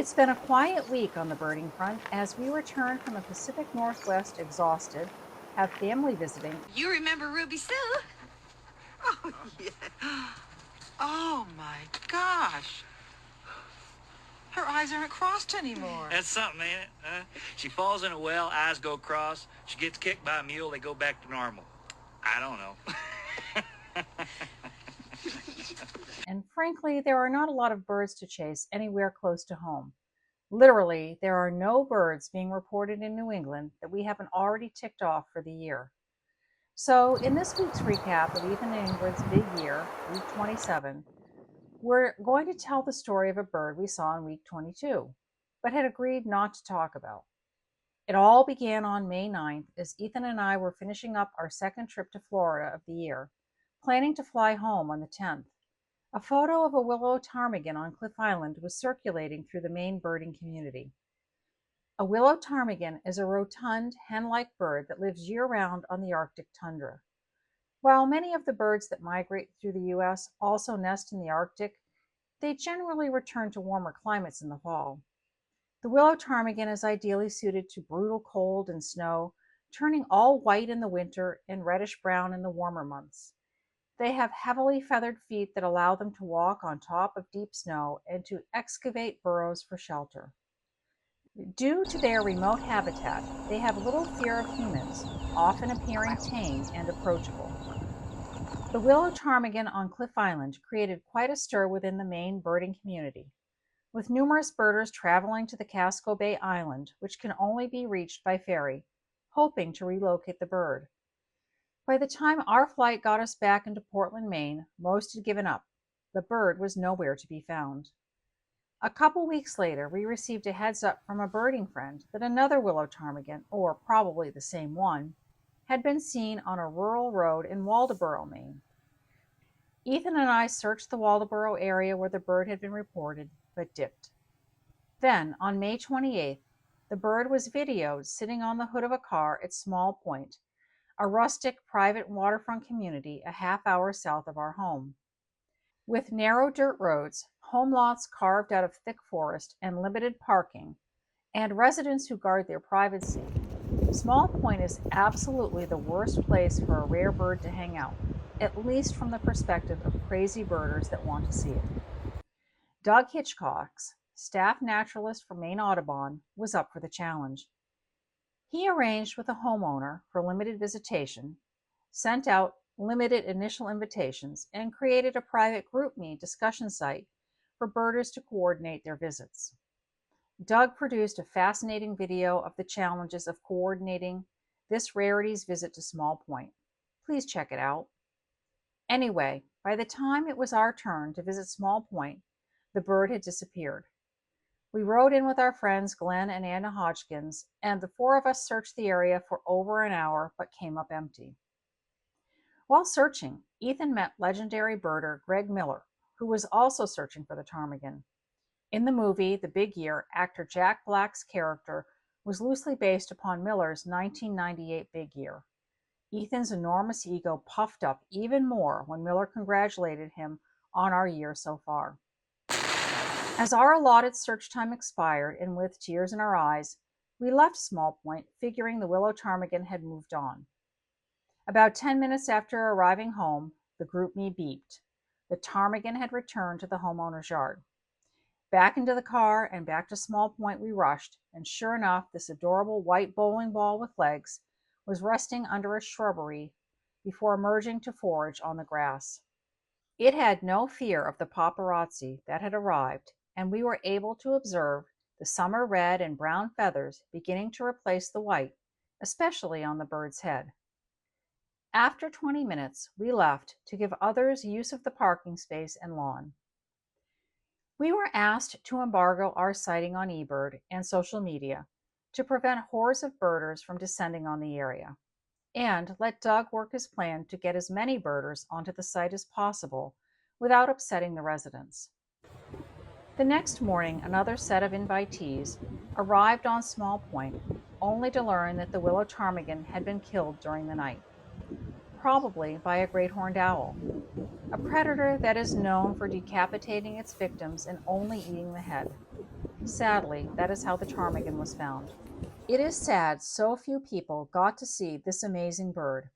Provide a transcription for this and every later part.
It's been a quiet week on the birding front as we return from the Pacific Northwest exhausted, have family visiting, You remember Ruby Sue? Oh, yeah. Oh, my gosh. Her eyes aren't crossed anymore. That's something, ain't it? Huh? She falls in a well, eyes go cross. She gets kicked by a mule, they go back to normal. I don't know. and frankly, there are not a lot of birds to chase anywhere close to home. Literally, there are no birds being reported in New England that we haven't already ticked off for the year. So, in this week's recap of Ethan and Ingrid's Big Year, week 27, we're going to tell the story of a bird we saw in week 22, but had agreed not to talk about. It all began on May 9th as Ethan and I were finishing up our second trip to Florida of the year, planning to fly home on the 10th. A photo of a Willow Ptarmigan on Cliff Island was circulating through the Maine birding community. A Willow Ptarmigan is a rotund, hen-like bird that lives year-round on the Arctic tundra. While many of the birds that migrate through the U.S. also nest in the Arctic, they generally return to warmer climates in the fall. The Willow Ptarmigan is ideally suited to brutal cold and snow, turning all white in the winter and reddish-brown in the warmer months. They have heavily feathered feet that allow them to walk on top of deep snow and to excavate burrows for shelter. Due to their remote habitat, they have little fear of humans, often appearing tame and approachable. The Willow Ptarmigan on Cliff Island created quite a stir within the Maine birding community, with numerous birders traveling to the Casco Bay Island, which can only be reached by ferry, hoping to relocate the bird. By the time our flight got us back into Portland, Maine, most had given up. The bird was nowhere to be found. A couple weeks later, we received a heads up from a birding friend that another Willow Ptarmigan, or probably the same one, had been seen on a rural road in Waldoboro, Maine. Ethan and I searched the Waldoboro area where the bird had been reported, but dipped. Then, on May 28th, the bird was videoed sitting on the hood of a car at Small Point, a rustic private waterfront community a half-hour south of our home. With narrow dirt roads, home lots carved out of thick forest, and limited parking, and residents who guard their privacy, Small Point is absolutely the worst place for a rare bird to hang out, at least from the perspective of crazy birders that want to see it. Doug Hitchcox, staff naturalist for Maine Audubon, was up for the challenge. He arranged with a homeowner for limited visitation, sent out limited initial invitations, and created a private GroupMe discussion site for birders to coordinate their visits. Doug produced a fascinating video of the challenges of coordinating this rarity's visit to Small Point. Please check it out. Anyway, by the time it was our turn to visit Small Point, the bird had disappeared. We rode in with our friends Glenn and Anna Hodgkins, and the four of us searched the area for over an hour but came up empty. While searching, Ethan met legendary birder Greg Miller, who was also searching for the ptarmigan. In the movie The Big Year, actor Jack Black's character was loosely based upon Miller's 1998 Big Year. Ethan's enormous ego puffed up even more when Miller congratulated him on our year so far. As our allotted search time expired, and with tears in our eyes, we left Small Point, figuring the Willow Ptarmigan had moved on. About 10 minutes after arriving home, the GroupMe beeped. The ptarmigan had returned to the homeowner's yard. Back into the car and back to Small Point we rushed, and sure enough, this adorable white bowling ball with legs was resting under a shrubbery before emerging to forage on the grass. It had no fear of the paparazzi that had arrived, and we were able to observe the summer red and brown feathers beginning to replace the white, especially on the bird's head. After 20 minutes, we left to give others use of the parking space and lawn. We were asked to embargo our sighting on eBird and social media to prevent hordes of birders from descending on the area, and let Doug work his plan to get as many birders onto the site as possible without upsetting the residents. The next morning, another set of invitees arrived on Small Point, only to learn that the Willow Ptarmigan had been killed during the night, probably by a great horned owl, a predator that is known for decapitating its victims and only eating the head. Sadly, that is how the ptarmigan was found. It is sad so few people got to see this amazing bird,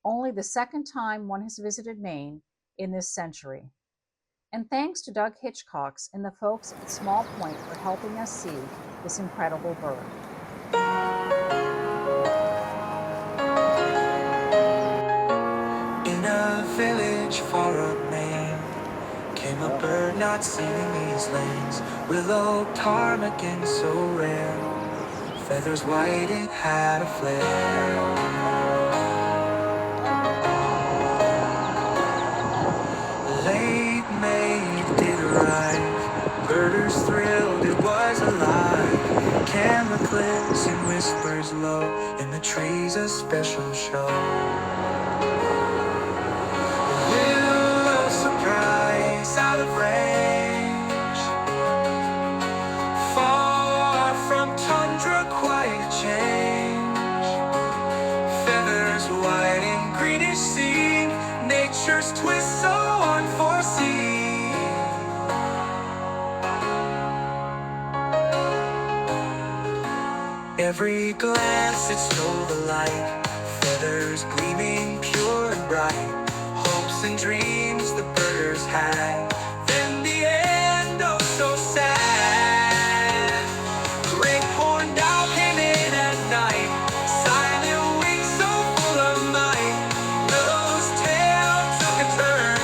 only the second time one has visited Maine in this century. And thanks to Doug Hitchcocks and the folks at Small Point for helping us see this incredible bird. In a village far up Maine came a bird not seen in these lanes. Willow Ptarmigan so rare, feathers white, it had a flare. Late May it did arrive, birders thrilled it was alive. Camera clicks and whispers low, in the trees a special show. Willow surprise out of range, far from tundra quite a change. Feathers white and greenish sea, nature's twist so unforeseen. Every glance it stole the light, feathers gleaming pure and bright. Hopes and dreams the birders had, then the end, oh so sad. Great horned owl came in at night, silent wings so full of might. Willow's tail took a turn,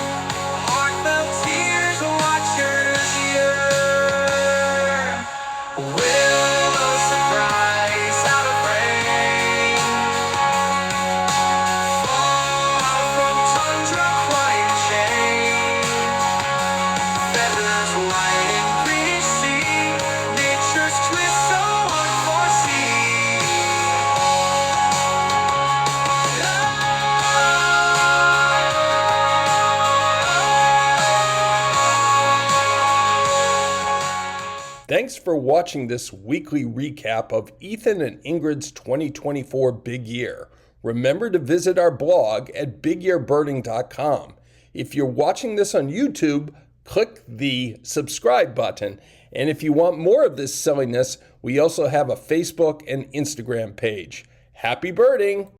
heartfelt tears watchers yearn. Willow surprise out of range, far from tundra quite changed. Feathers white and greenish sea, nature's twist so unforeseen. Thanks for watching this weekly recap of Ethan and Ingrid's 2024 Big Year. Remember to visit our blog at bigyearbirding.com. If you're watching this on YouTube, click the subscribe button. And if you want more of this silliness, we also have a Facebook and Instagram page. Happy birding!